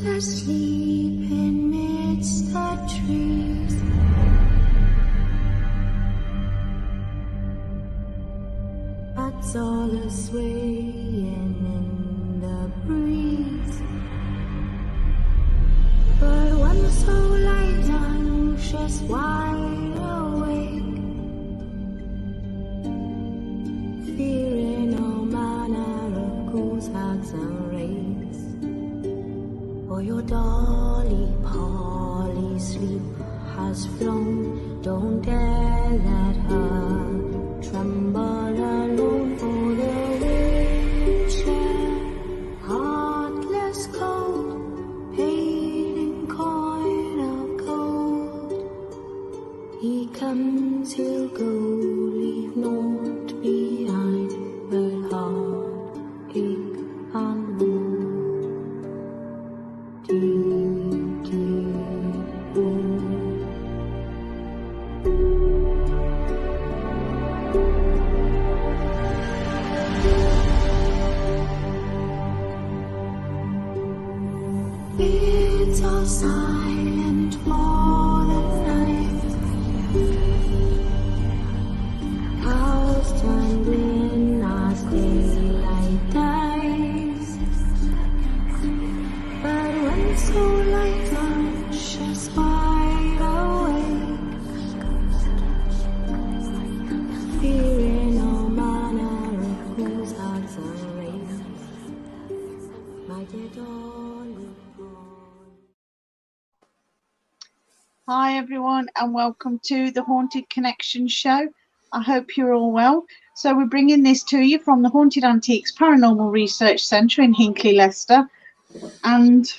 Who's asleep amidst the trees? Bats all are swaying in the breeze. But when the soul lies down, she's wide awake, fearing all manner of ghouls, hags, and wraiths. For your dolly Polly sleep has flown. Don't dare let her tremble alone, for the witcher, heartless cold, paid in coin of gold. He comes, he'll go, leave naught behind but heartache and woe. Deep, deep woe. It's all silent for the night. Cows turned in as daylight dies. But when soullight launches wide awake, fearing all manner of ghouls, hags, and wraiths, my dear darling. Hi everyone, and welcome to the Haunted Connection show. I hope you're all well. So we're bringing this to you from the Haunted Antiques Paranormal Research Centre in Hinckley, Leicester, and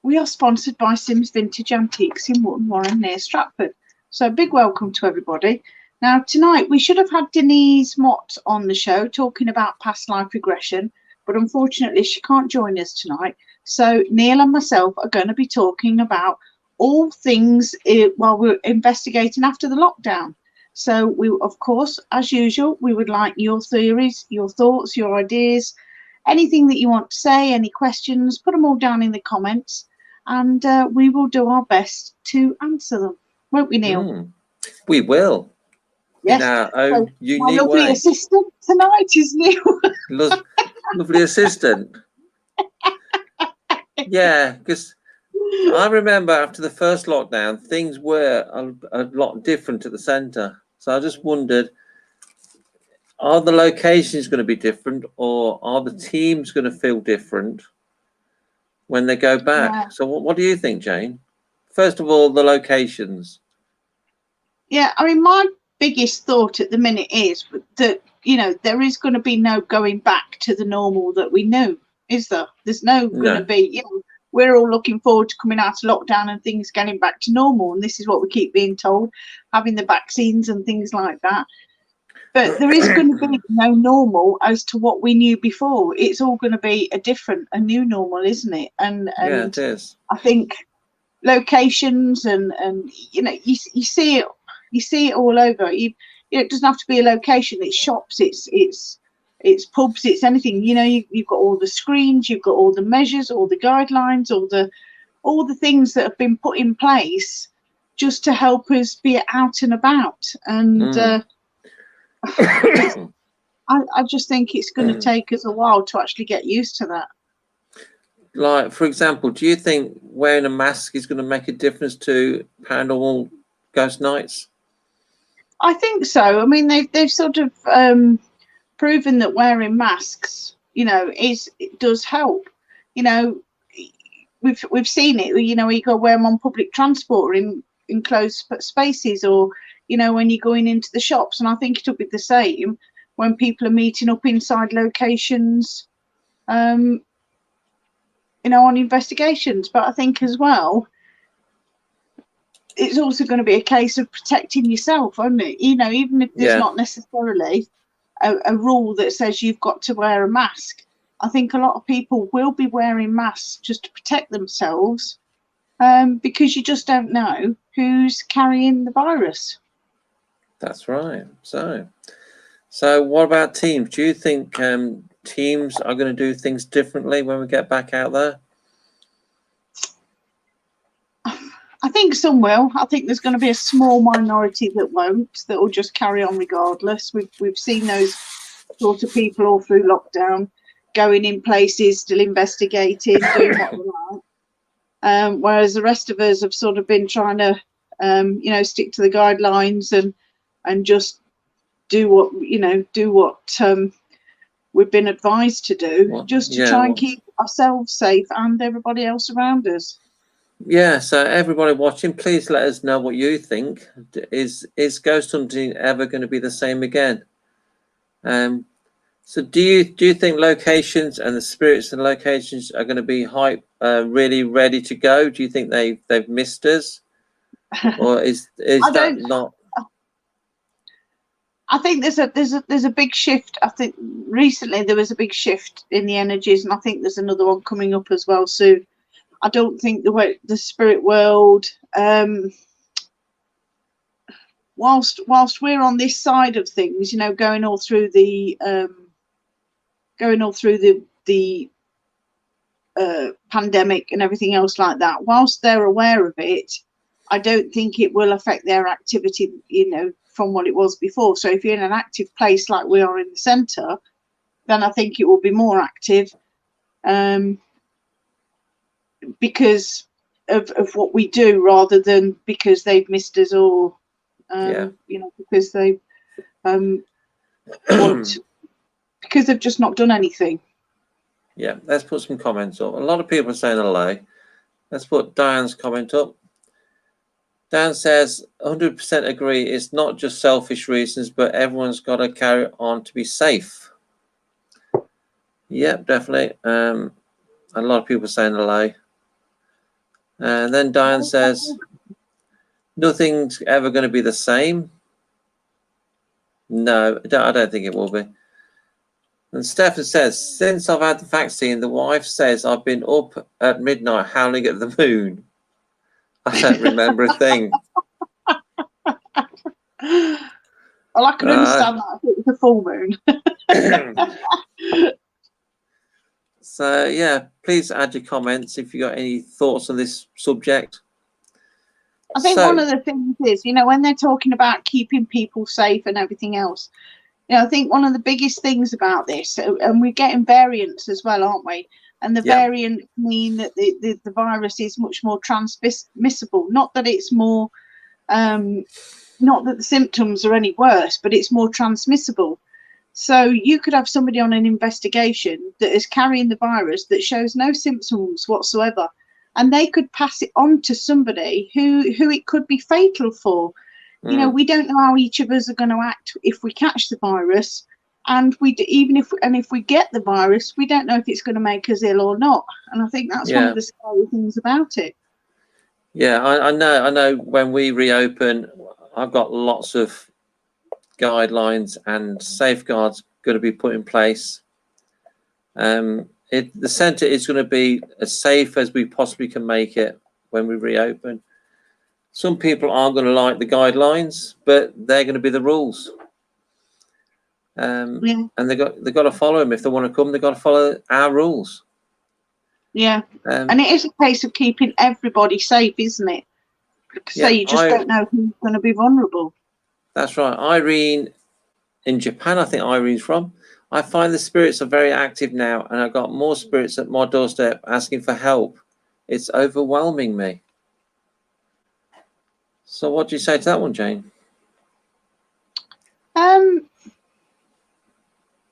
we are sponsored by Sims Vintage Antiques in Wootton Warren near Stratford. So a big welcome to everybody. Now tonight we should have had Denise Mott on the show talking about past life regression, but unfortunately she can't join us tonight. So Neil and myself are going to be talking about all things while we're investigating after the lockdown. So we, of course, as usual, we would like your theories, your thoughts, your ideas, anything that you want to say, any questions, put them all down in the comments, and we will do our best to answer them. Won't we, Neil? We will. Yes. In our So own my unique lovely way. assistant tonight is Neil. Lovely assistant. Yeah, because I remember after the first lockdown, things were a lot different at the centre. So I just wondered, are the locations going to be different, or are the teams going to feel different when they go back? Yeah. So what do you think, Jane? First of all, the locations. Yeah, I mean, my biggest thought at the minute is that, you know, there is going to be no going back to the normal that we knew, is there? There's no going to be, you know, we're all looking forward to coming out of lockdown and things getting back to normal. And this is what we keep being told, having the vaccines and things like that. But there is going to be no normal as to what we knew before. It's all going to be a new normal, isn't it? And Yeah, it is. I think locations and you know, you see it all over. It doesn't have to be a location. It's shops. It's pubs, it's anything, you know. You've got all the screens, you've got all the measures, all the guidelines, all the things that have been put in place just to help us be out and about. And I just think it's going to take us a while to actually get used to that. Like, for example, do you think wearing a mask is going to make a difference to paranormal ghost nights? I think so. I mean, they've sort of proven that wearing masks, you know, it does help. You know, we've seen it. You know, you go wear them on public transport or in closed spaces, or you know, when you're going into the shops. And I think it'll be the same when people are meeting up inside locations, you know, on investigations. But I think as well, it's also going to be a case of protecting yourself, isn't it? You know, even if there's not necessarily a rule that says you've got to wear a mask, I think a lot of people will be wearing masks just to protect themselves, because you just don't know who's carrying the virus. That's right. So what about teams? Do you think teams are going to do things differently when we get back out there? I think some will. I think there's going to be a small minority that won't, that will just carry on regardless. We've seen those sort of people all through lockdown, going in places, still investigating, doing what they like. Whereas the rest of us have sort of been trying to, stick to the guidelines and just do what we've been advised to do, just to try and keep ourselves safe and everybody else around us. Yeah, so everybody watching, please let us know what you think. Is ghost hunting ever going to be the same again? So do you think locations and the spirits and locations are going to be really ready to go? Do you think they've missed us, or is that not? I think there's a big shift. I think recently there was a big shift in the energies, and I think there's another one coming up as well soon. I don't think the spirit world, whilst we're on this side of things, going all through the pandemic and everything else like that, whilst they're aware of it, I don't think it will affect their activity, from what it was before. So if you're in an active place like we are in the centre, then I think it will be more active, because of what we do, rather than because they've missed us, or because they because they've just not done anything. Yeah, let's put some comments up. A lot of people are saying hello. Let's put Diane's comment up. Dan says, 100% agree. It's not just selfish reasons, but everyone's got to carry on to be safe. Yep, definitely. A lot of people saying hello. And then Diane says, nothing's ever going to be the same. No, I don't think it will be. And Stefan says, since I've had the vaccine, the wife says I've been up at midnight howling at the moon. I don't remember a thing. Well, I can understand that if it was a full moon. So, yeah, please add your comments if you got any thoughts on this subject. I think one of the things is, when they're talking about keeping people safe and everything else, I think one of the biggest things about this, and we're getting variants as well, aren't we? And the variants mean that the virus is much more transmissible. Not that it's more, not that the symptoms are any worse, but it's more transmissible. So you could have somebody on an investigation that is carrying the virus that shows no symptoms whatsoever, and they could pass it on to somebody who it could be fatal for. We don't know how each of us are going to act if we catch the virus, and if we get the virus, we don't know if it's going to make us ill or not. And I think that's one of the scary things about it. Yeah, I know. When we reopen, I've got lots of guidelines and safeguards going to be put in place. The centre is going to be as safe as we possibly can make it when we reopen. Some people aren't going to like the guidelines, but they're going to be the rules. And they've got to follow them. If they want to come, they've got to follow our rules. Yeah. And it is a case of keeping everybody safe, isn't it? So you just don't know who's going to be vulnerable. That's right. Irene in Japan, I think Irene's from. I find the spirits are very active now, and I've got more spirits at my doorstep asking for help. It's overwhelming me. So what do you say to that one, Jane?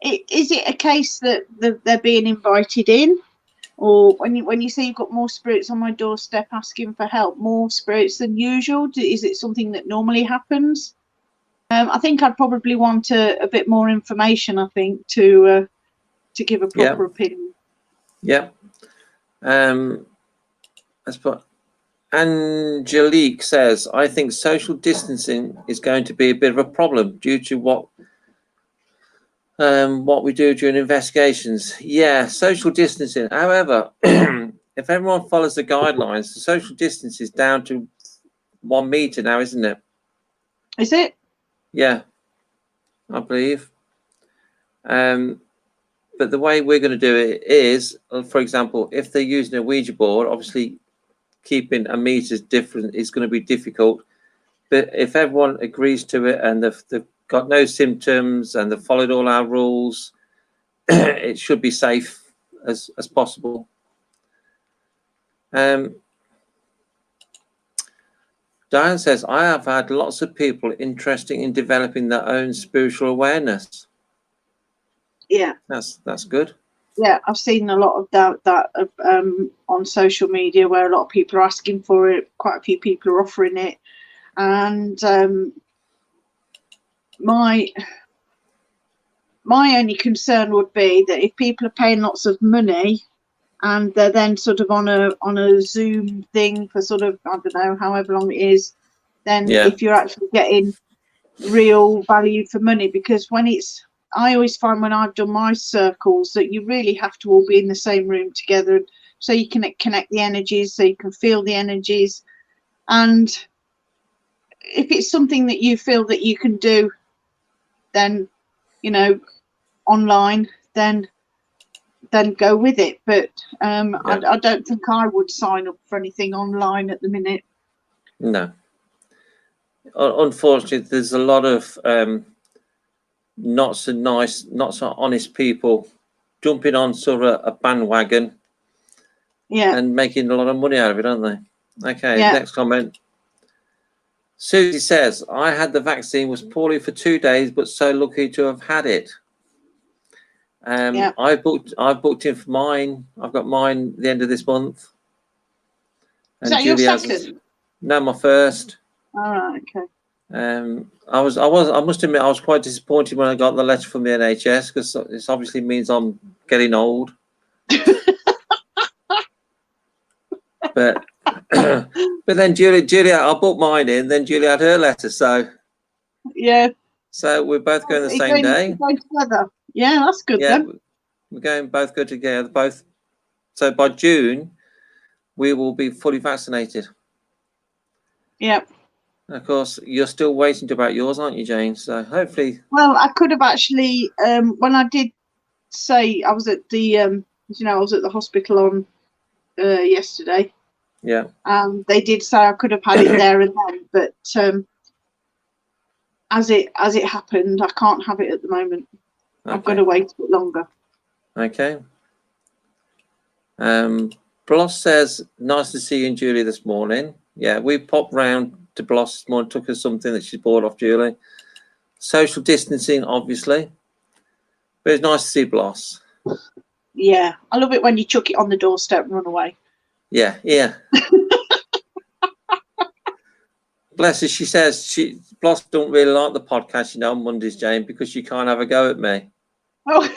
Is it a case that they're being invited in? Or when you say you've got more spirits on my doorstep asking for help, more spirits than usual, is it something that normally happens? I think I'd probably want a bit more information, I think, to give a proper opinion. Yeah. Let's put Angelique says, I think social distancing is going to be a bit of a problem due to what we do during investigations. Yeah, social distancing. However, if everyone follows the guidelines, the social distance is down to 1 meter now, isn't it? Is it? Yeah, I believe. But the way we're going to do it is, for example, if they're using a Ouija board, obviously keeping a meter different is going to be difficult. But if everyone agrees to it and they've got no symptoms and they've followed all our rules, it should be safe as possible. Diane says, I have had lots of people interested in developing their own spiritual awareness. Yeah, that's good. Yeah, I've seen a lot of that on social media, where a lot of people are asking for it. Quite a few people are offering it, and my only concern would be that if people are paying lots of money and they're then sort of on a Zoom thing for sort of, I don't know, however long it is, then if you're actually getting real value for money, because I always find when I've done my circles that you really have to all be in the same room together so you can connect the energies, so you can feel the energies. And if it's something that you feel that you can do, then, you know, online, then go with it. But I don't think I would sign up for anything online at the minute. No. Unfortunately, there's a lot of not so nice, not so honest people jumping on sort of a bandwagon, and making a lot of money out of it, aren't they? Okay, next comment. Susie says, I had the vaccine, was poorly for 2 days, but so lucky to have had it. I booked in for mine. I've got mine at the end of this month. Is that your second? No, my first. All right, okay. I must admit, I was quite disappointed when I got the letter from the NHS, because this obviously means I'm getting old. But then Julia, I booked mine in. Then Julia had her letter, so So we're both going the same day. Going together. Yeah, that's good. Then we're going both good together. Both. So by June, we will be fully vaccinated. Yep. Of course, you're still waiting about yours, aren't you, Jane? So hopefully. Well, I could have actually, when I did say I was at the, I was at the hospital on yesterday. Yeah. They did say I could have had it there and then, but as it happened, I can't have it at the moment. Okay. I've got to wait a bit longer. Okay. Bloss says, nice to see you and Julie this morning. Yeah, we popped round to Bloss this morning, took her something that she bought off Julie. Social distancing, obviously. But it's nice to see Bloss. Yeah, I love it when you chuck it on the doorstep and run away. Yeah, yeah. Bless her, she says Bloss don't really like the podcast, on Mondays, Jane, because she can't have a go at me. Oh,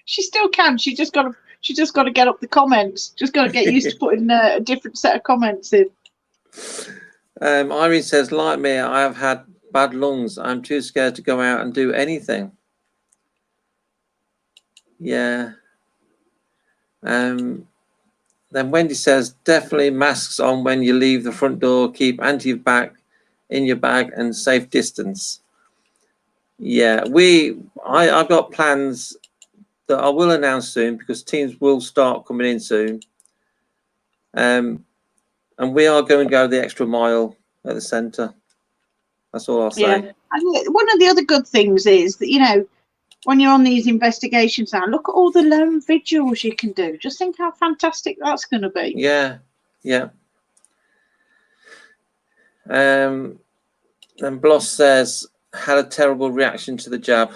she still can. She just got to get up the comments. Just got to get used to putting a different set of comments in. Irene says, like me, I have had bad lungs. I'm too scared to go out and do anything. Yeah. Then Wendy says, definitely masks on when you leave the front door. Keep anti-vax in your bag and safe distance. Yeah, I've got plans that I will announce soon, because teams will start coming in soon. And we are going to go the extra mile at the centre. That's all I'll say. Yeah. And one of the other good things is that, when you're on these investigations now, look at all the lone vigils you can do. Just think how fantastic that's going to be. Yeah, yeah. Then Bloss says, had a terrible reaction to the jab.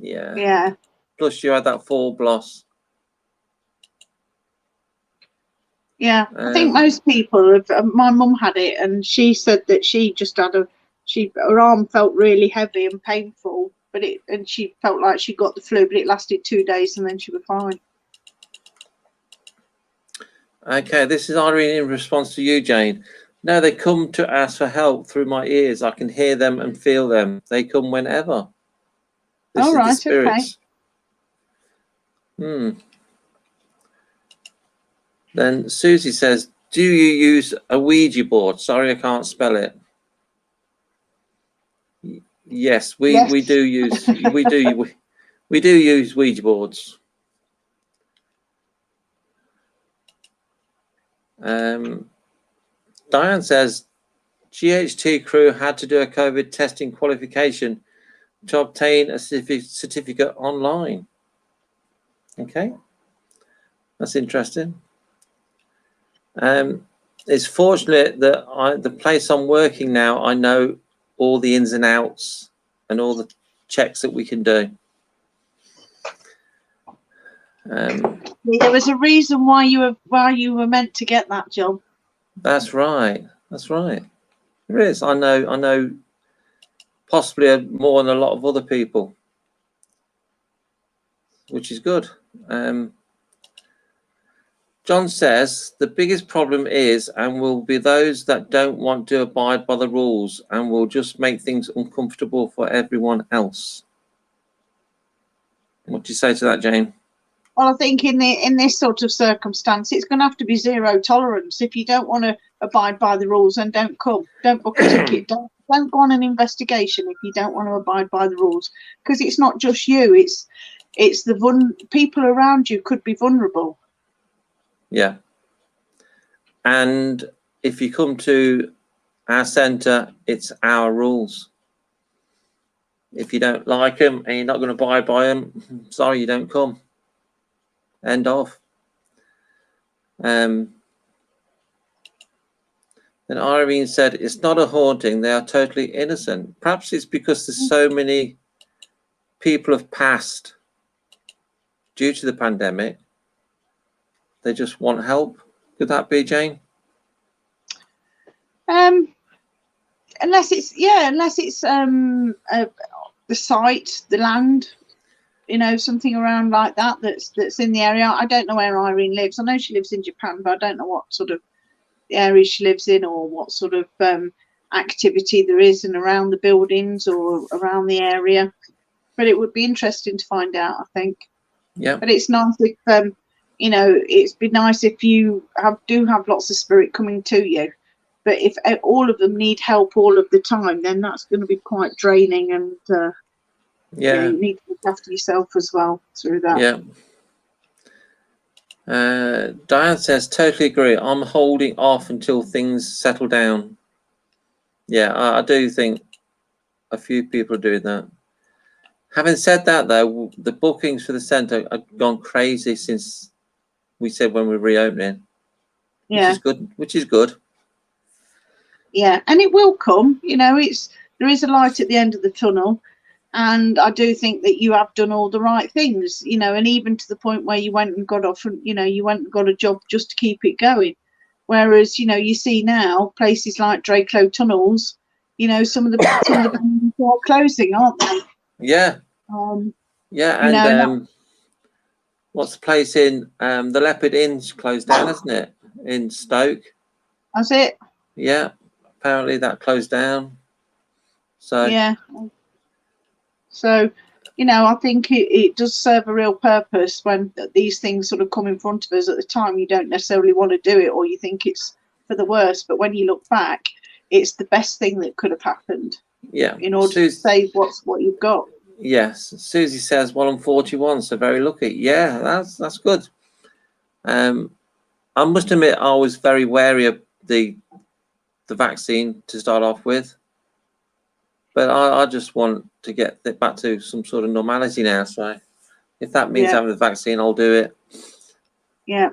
Yeah. Yeah. Plus you had that fall, Bloss. Yeah, I think most people have. My mum had it, and she said that she just had her arm felt really heavy and painful, and she felt like she got the flu, but it lasted 2 days and then she was fine. Okay, this is Irene in response to you, Jane. No, they come to ask for help through my ears. I can hear them and feel them. They come whenever. This is the spirits. Okay. Then Susie says, do you use a Ouija board? Sorry, I can't spell it. Yes, we do use we do use Ouija boards. Diane says GHT crew had to do a COVID testing qualification to obtain a certificate online. Okay, that's interesting. It's fortunate that the place I'm working now, I know all the ins and outs and all the checks that we can do. There was a reason why you were meant to get that job. That's right. That's right. There is. I know possibly more than a lot of other people, which is good. John says the biggest problem is and will be those that don't want to abide by the rules and will just make things uncomfortable for everyone else. What do you say to that, Jane? Well, I think in this sort of circumstance, it's going to have to be zero tolerance. If you don't want to abide by the rules, then don't come. Don't book a ticket. Don't go on an investigation if you don't want to abide by the rules. Because it's not just you. It's the people around you could be vulnerable. Yeah. And if you come to our centre, it's our rules. If you don't like them and you're not going to abide by them, sorry, you don't come. End of. Then Irene said, it's not a haunting. They are totally innocent. Perhaps it's because there's so many people have passed due to the pandemic. They just want help. Could that be, Jane? Unless it's the site, the land, something around like that that's in the area. I don't know where Irene lives. I know she lives in Japan, but I don't know what sort of area she lives in or what sort of activity there is and around the buildings or around the area. But it would be interesting to find out, I think. Yeah. But it's nice if it's been nice if you do have lots of spirit coming to you. But if all of them need help all of the time, then that's going to be quite draining, and you need to look after yourself as well through that. Yeah. Diane says, totally agree. I'm holding off until things settle down. Yeah, I do think a few people are doing that. Having said that, though, the bookings for the centre have gone crazy since we said when we're reopening. Yeah. Which is good. Yeah, and it will come. There is a light at the end of the tunnel, and I do think that you have done all the right things. And even to the point where you went and got off, and you went and got a job just to keep it going. Whereas you see now places like Drakelow Tunnels, some of the buildings are closing, aren't they? Yeah. And what's the place in the Leopard Inn's closed down, hasn't it? In Stoke. That's it. Yeah. Apparently that closed down. So yeah. So I think it does serve a real purpose when these things sort of come in front of us. At the time, you don't necessarily want to do it, or you think it's for the worst. But when you look back, it's the best thing that could have happened. Yeah. In order to save what you've got. Yes. Susie says, well, I'm 41, so very lucky. Yeah, that's good. I must admit, I was very wary of the vaccine to start off with. But I just want to get back to some sort of normality now. So if that means having the vaccine, I'll do it. Yeah.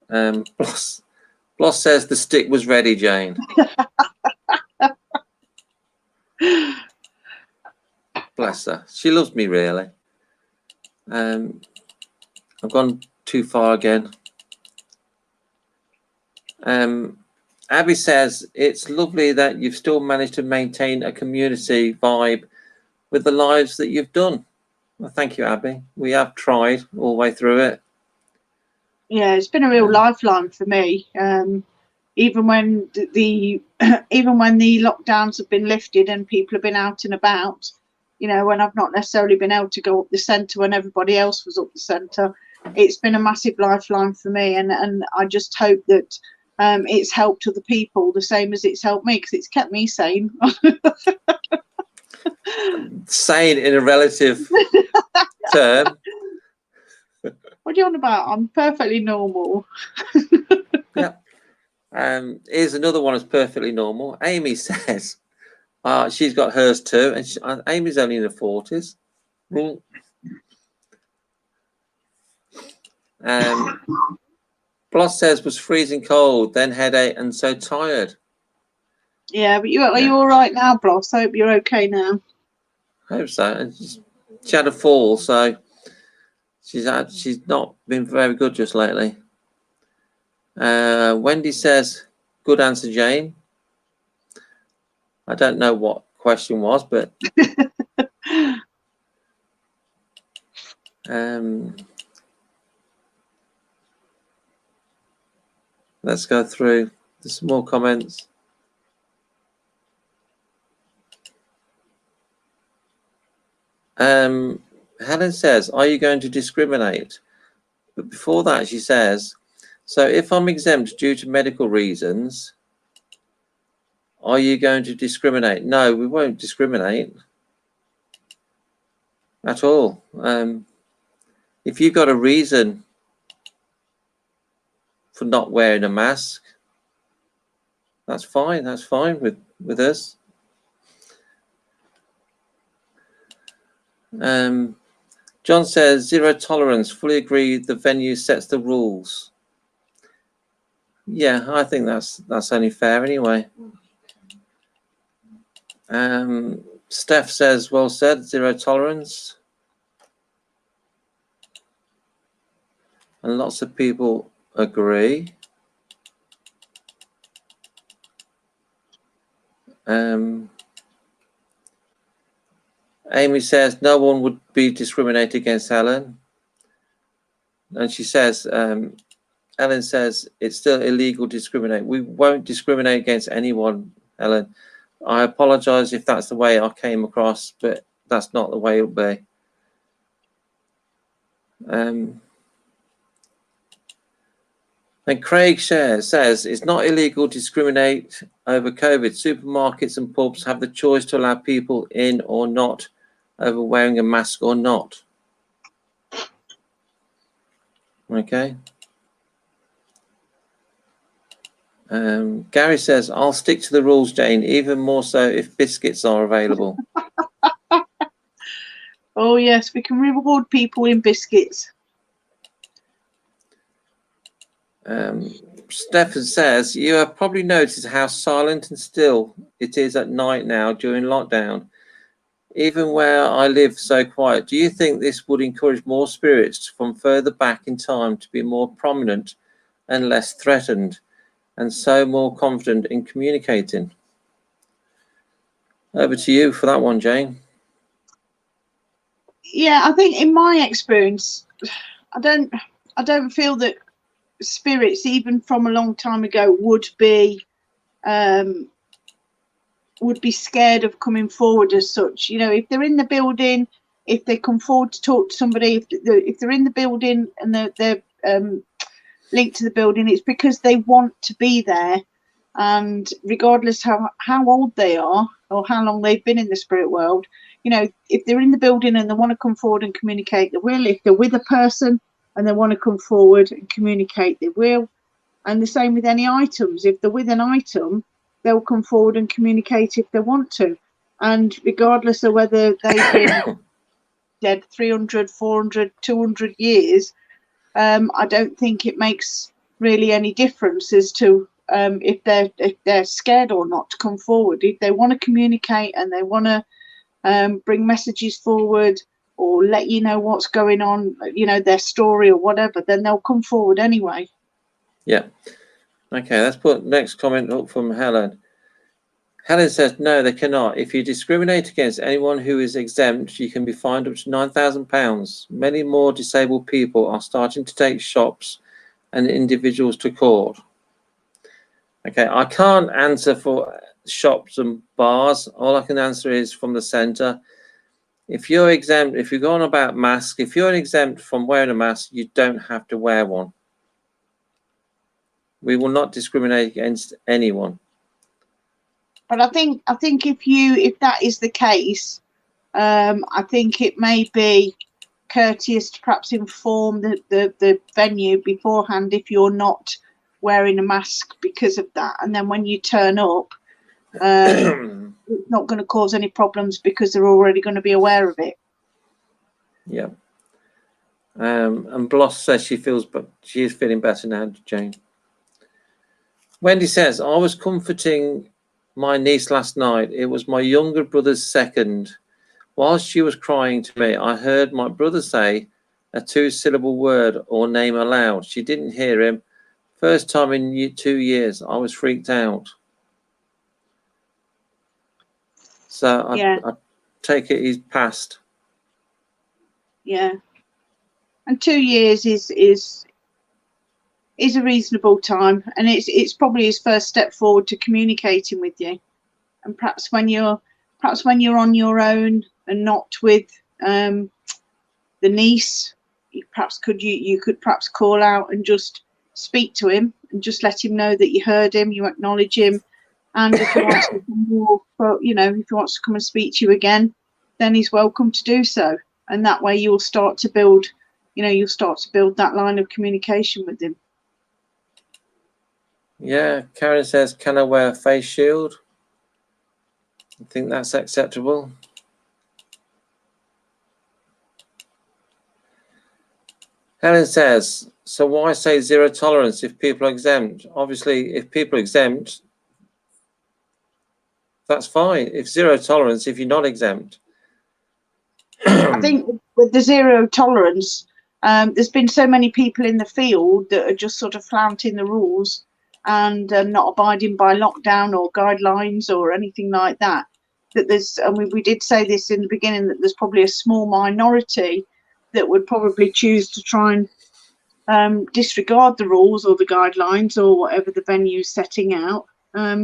Bloss says the stick was ready, Jane. Bless her. She loves me, really. I've gone too far again. Abby says, it's lovely that you've still managed to maintain a community vibe with the lives that you've done. Well, thank you, Abby. We have tried all the way through it. Yeah, it's been a real lifeline for me. Even when the lockdowns have been lifted and people have been out and about, when I've not necessarily been able to go up the centre when everybody else was up the centre, it's been a massive lifeline for me. And I just hope that it's helped other people the same as it's helped me, because it's kept me sane. Sane in a relative term. What are you on about? I'm perfectly normal. Yeah. Here's another one that's perfectly normal. Amy says she's got hers too, and Amy's only in her 40s. Bloss says was freezing cold, then headache, and so tired. Yeah, but are you all right now, Bloss? I hope you're okay now. I hope so. And she had a fall, so she's not been very good just lately. Wendy says, "Good answer, Jane." I don't know what question was, but let's go through. There's some more comments. Helen says, "Are you going to discriminate?" But before that, she says, "So if I'm exempt due to medical reasons, are you going to discriminate?" No, we won't discriminate at all. If you've got a reason for not wearing a mask, that's fine. That's fine with us. John says, "Zero tolerance. Fully agree. The venue sets the rules." Yeah, I think that's only fair anyway. Steph says, "Well said. Zero tolerance." And lots of people agree. Amy says no one would be discriminated against Helen. And she says, Ellen says it's still illegal to discriminate. We won't discriminate against anyone, Ellen. I apologize if that's the way I came across, but that's not the way it'll be. And Craig says it's not illegal to discriminate over COVID. Supermarkets and pubs have the choice to allow people in or not over wearing a mask or not. Okay. Gary says, "I'll stick to the rules, Jane, even more so if biscuits are available." Oh, yes, we can reward people in biscuits. Stefan says, "You have probably noticed how silent and still it is at night now during lockdown. Even where I live so quiet. Do you think this would encourage more spirits from further back in time to be more prominent and less threatened, and so more confident in communicating?" Over to you for that one, Jane. Yeah, I think in my experience, I don't feel that spirits, even from a long time ago, would be scared of coming forward as such. You know, if they're in the building, if they come forward to talk to somebody, if they're in the building and they're linked to the building, it's because they want to be there. And regardless how old they are or how long they've been in the spirit world, you know, if they're in the building and they want to come forward and communicate, they will. If they're with a person and they want to come forward and communicate, they will. And the same with any items. If they're with an item, they'll come forward and communicate if they want to. And regardless of whether they've been dead 300, 400, 200 years, I don't think it makes really any difference as to if they're scared or not to come forward. If they want to communicate and they want to bring messages forward or let you know what's going on, you know, their story or whatever, then they'll come forward anyway. Yeah. Okay, let's put next comment up from Helen. Helen says, "No, they cannot. If you discriminate against anyone who is exempt, you can be fined up to £9,000. Many more disabled people are starting to take shops and individuals to court." Okay, I can't answer for shops and bars. All I can answer is from the centre. If you're exempt, if you're going about masks, if you're exempt from wearing a mask, you don't have to wear one. We will not discriminate against anyone. But I think if that is the case, I think it may be courteous to perhaps inform the venue beforehand if you're not wearing a mask because of that, and then when you turn up, it's not going to cause any problems because they're already going to be aware of it. Yeah. And Bloss says she is feeling better now, Jane. Wendy says, I was comforting my niece last night. It was my younger brother's second. Whilst she was crying to me, I heard my brother say a 2-syllable word or name aloud. She didn't hear him. First time in 2 years. I was freaked out. So I take it he's passed. Yeah. And 2 years is a reasonable time, and it's probably his first step forward to communicating with you. And perhaps when you're on your own and not with the niece, you could perhaps call out and just speak to him and just let him know that you heard him, you acknowledge him, and if he wants to come if he wants to come and speak to you again, then he's welcome to do so. And that way you'll start to build that line of communication with him. Yeah, Karen says, can I wear a face shield? I think that's acceptable. Helen says, so why say zero tolerance if people are exempt? Obviously, if people are exempt, that's fine. If zero tolerance, if you're not exempt. I think with the zero tolerance, there's been so many people in the field that are just sort of flouting the rules and not abiding by lockdown or guidelines or anything like that. That there's, and we did say this in the beginning, that there's probably a small minority that would probably choose to try and disregard the rules or the guidelines or whatever the venue's setting out.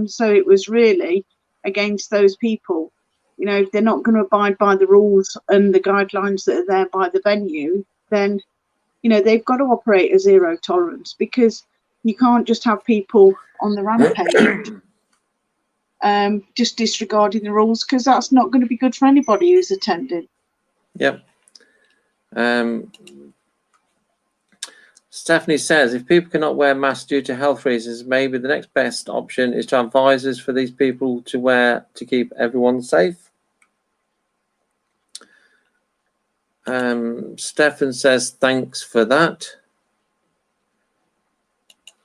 So it was really against those people. You know, if they're not going to abide by the rules and the guidelines that are there by the venue, then, you know, they've got to operate a zero tolerance, because you can't just have people on the rampage just disregarding the rules, because that's not going to be good for anybody who's attending. Yep. Stephanie says, if people cannot wear masks due to health reasons, maybe the next best option is to have visors for these people to wear to keep everyone safe. Stefan says, thanks for that.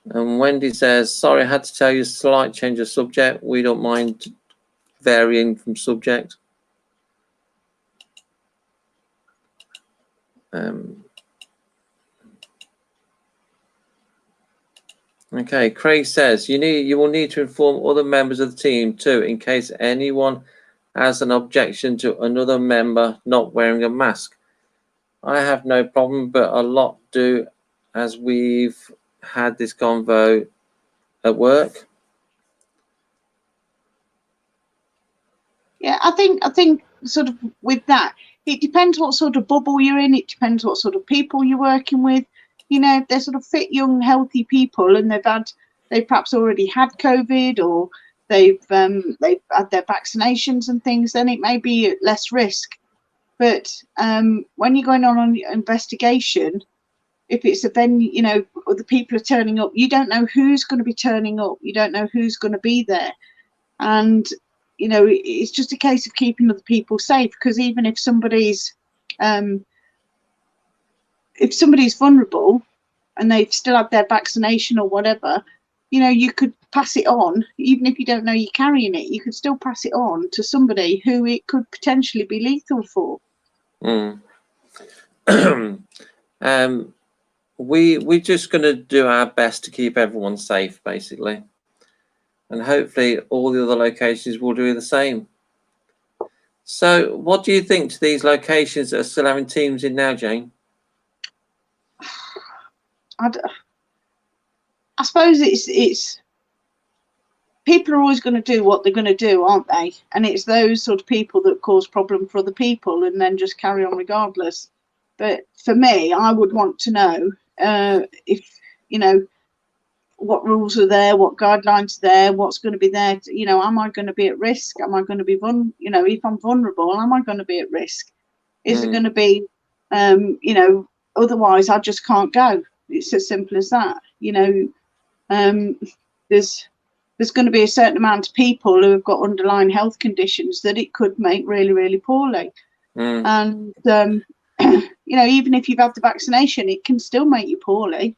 And Wendy says, sorry, I had to tell you, slight change of subject. We don't mind varying from subject. Okay, Craig says, you will need to inform other members of the team too, in case anyone has an objection to another member not wearing a mask. I have no problem, but a lot do, as we've had this convo at work. Yeah, I think sort of with that, it depends what sort of bubble you're in. It depends what sort of people you're working with. You know, if they're sort of fit, young, healthy people, and they've perhaps already had COVID, or they've had their vaccinations and things, then it may be at less risk. But when you're going on an investigation, if it's a venue, you know, or the people are turning up, you don't know who's going to be turning up. You don't know who's going to be there. And, you know, it's just a case of keeping other people safe, because even if somebody's vulnerable and they've still had their vaccination or whatever, you know, you could pass it on. Even if you don't know you're carrying it, you could still pass it on to somebody who it could potentially be lethal for. We're just going to do our best to keep everyone safe, basically, and hopefully all the other locations will do the same. So what do you think to these locations that are still having teams in now, Jane? I suppose it's people are always going to do what they're going to do, aren't they? And it's those sort of people that cause problem for other people and then just carry on regardless. But for me, I would want to know if, you know, what rules are there, what guidelines are there, what's going to be there. You know, am I going to be at risk? Am I going to be you know, if I'm vulnerable, am I going to be at risk? Is it going to be, you know, otherwise I just can't go. It's as simple as that. You know, there's going to be a certain amount of people who have got underlying health conditions that it could make really, really poorly. And you know, even if you've had the vaccination, it can still make you poorly.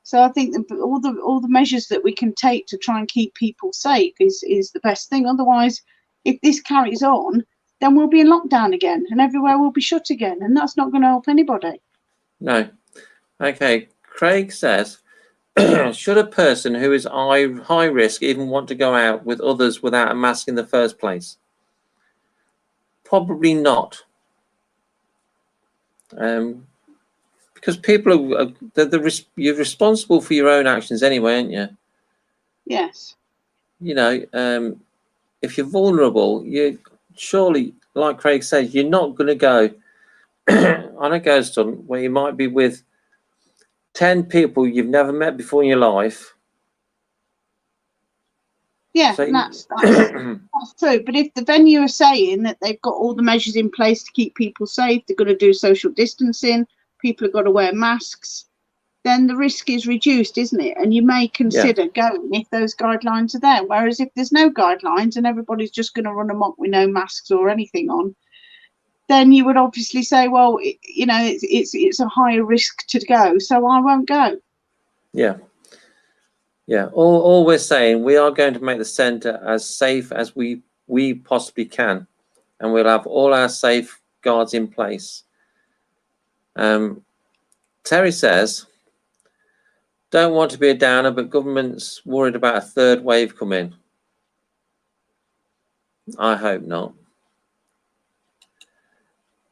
So I think that all the measures that we can take to try and keep people safe is the best thing. Otherwise, if this carries on, then we'll be in lockdown again, and everywhere will be shut again, and that's not going to help anybody. No. Okay. Craig says, should a person who is high risk even want to go out with others without a mask in the first place? Probably not. Because people are you're responsible for your own actions anyway, aren't you? Yes. You know, if you're vulnerable, you surely, like Craig says, you're not going to go on a ghost hunt where you might be with 10 people you've never met before in your life. Yeah, So, that's true. But if the venue are saying that they've got all the measures in place to keep people safe, they're going to do social distancing, people have got to wear masks, then the risk is reduced, isn't it? And you may consider going if those guidelines are there. Whereas if there's no guidelines and everybody's just going to run amok with no masks or anything on, then you would obviously say, well, you know, it's a higher risk to go, so I won't go. Yeah. Yeah, all we're saying, we are going to make the centre as safe as we possibly can, and we'll have all our safeguards in place. Terry says, don't want to be a downer, but government's worried about a third wave coming. I hope not.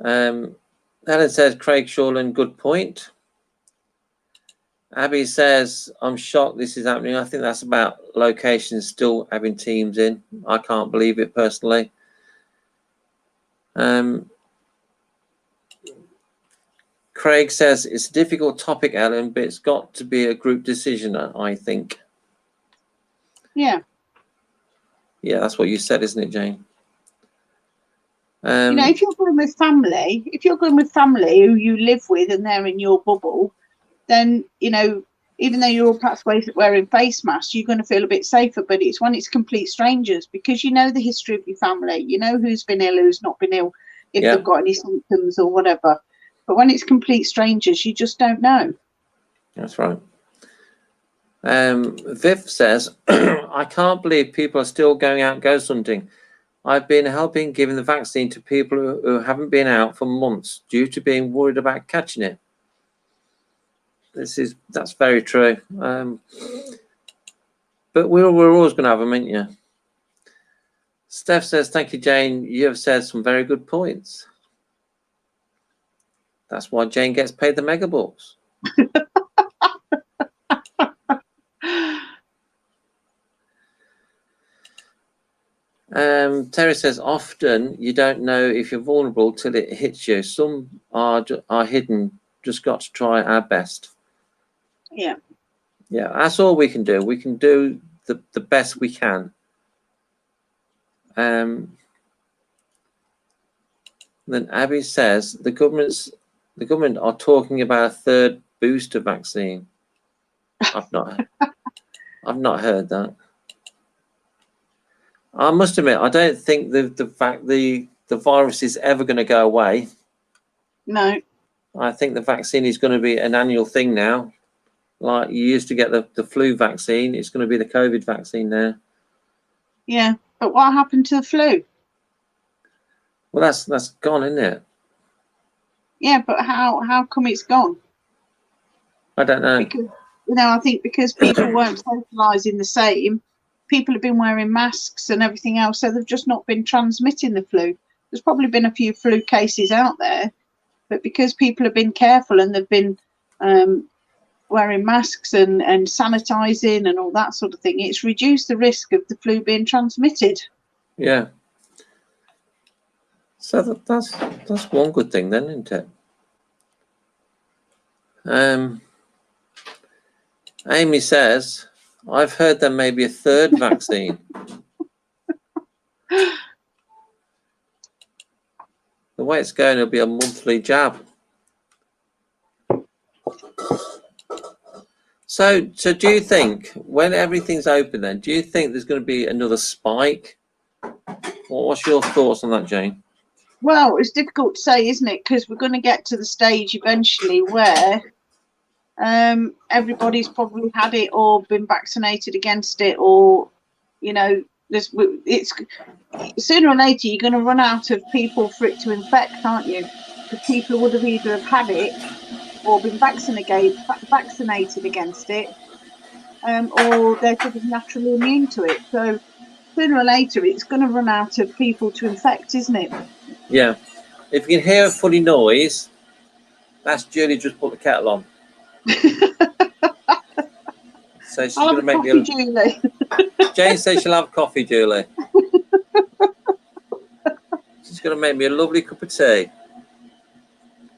Helen says, Craig Shawland, good point. Abby says, I'm shocked this is happening. I think that's about locations still having teams in. I can't believe it personally. Craig says, it's a difficult topic, Ellen, but it's got to be a group decision, I think. Yeah. Yeah, that's what you said, isn't it, Jane? You know, if you're going with family who you live with and they're in your bubble, then, you know, even though you're all perhaps wearing face masks, you're going to feel a bit safer. But it's when it's complete strangers, because you know the history of your family, you know who's been ill, who's not been ill, if they've got any symptoms or whatever. But when it's complete strangers, you just don't know. That's right. Viv says, I can't believe people are still going out ghost hunting. I've been helping giving the vaccine to people who haven't been out for months due to being worried about catching it. That's very true. But we're always going to have them, ain't you? Steph says, thank you, Jane. You have said some very good points. That's why Jane gets paid the mega bucks. Terry says, often you don't know if you're vulnerable till it hits you. Some are hidden. Just got to try our best. Yeah. Yeah, that's all we can do. We can do the best we can. Then Abby says the government are talking about a third booster vaccine. I've not heard that. I must admit, I don't think the virus is ever going to go away. No. I think the vaccine is going to be an annual thing now. Like you used to get the flu vaccine, it's going to be the COVID vaccine now. Yeah, but what happened to the flu? Well, that's gone, isn't it? Yeah, but how come it's gone? I don't know. Because, you know, I think because people weren't socialising the same, people have been wearing masks and everything else, so they've just not been transmitting the flu. There's probably been a few flu cases out there, but because people have been careful and they've been wearing masks and sanitising and all that sort of thing, it's reduced the risk of the flu being transmitted. Yeah. So that's one good thing then, isn't it? Amy says, I've heard there may be a third vaccine. The way it's going, it'll be a monthly jab. So do you think when everything's open then, do you think there's going to be another spike? What's your thoughts on that, Jane? Well, it's difficult to say, isn't it? Because we're going to get to the stage eventually where everybody's probably had it or been vaccinated against it, or, you know, it's sooner or later you're going to run out of people for it to infect, aren't you? Because people would have either have had it or been vaccinated against it, or they're sort of naturally immune to it. So sooner or later it's going to run out of people to infect, isn't it? Yeah. If you can hear a funny noise, that's Julie just put the kettle on. So she's going to make me Julie. Jane says she'll have coffee, Julie. She's going to make me a lovely cup of tea.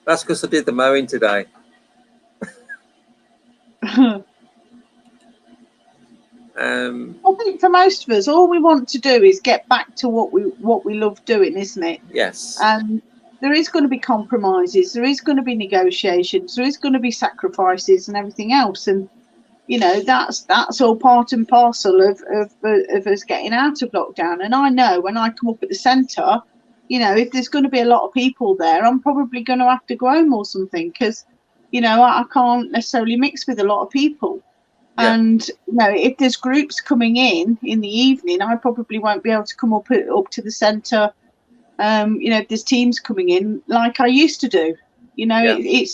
That's because I did the mowing today. I think for most of us, all we want to do is get back to what we love doing, isn't it? Yes. And there is going to be compromises, there is going to be negotiations, there is going to be sacrifices and everything else, and you know that's all part and parcel of us getting out of lockdown. And I know when I come up at the centre, you know, if there's going to be a lot of people there, I'm probably going to have to go home or something, because you know I can't necessarily mix with a lot of people. Yeah. And you know, if there's groups coming in the evening, I probably won't be able to come up to the centre. You know, if there's teams coming in like I used to do, you know, yeah.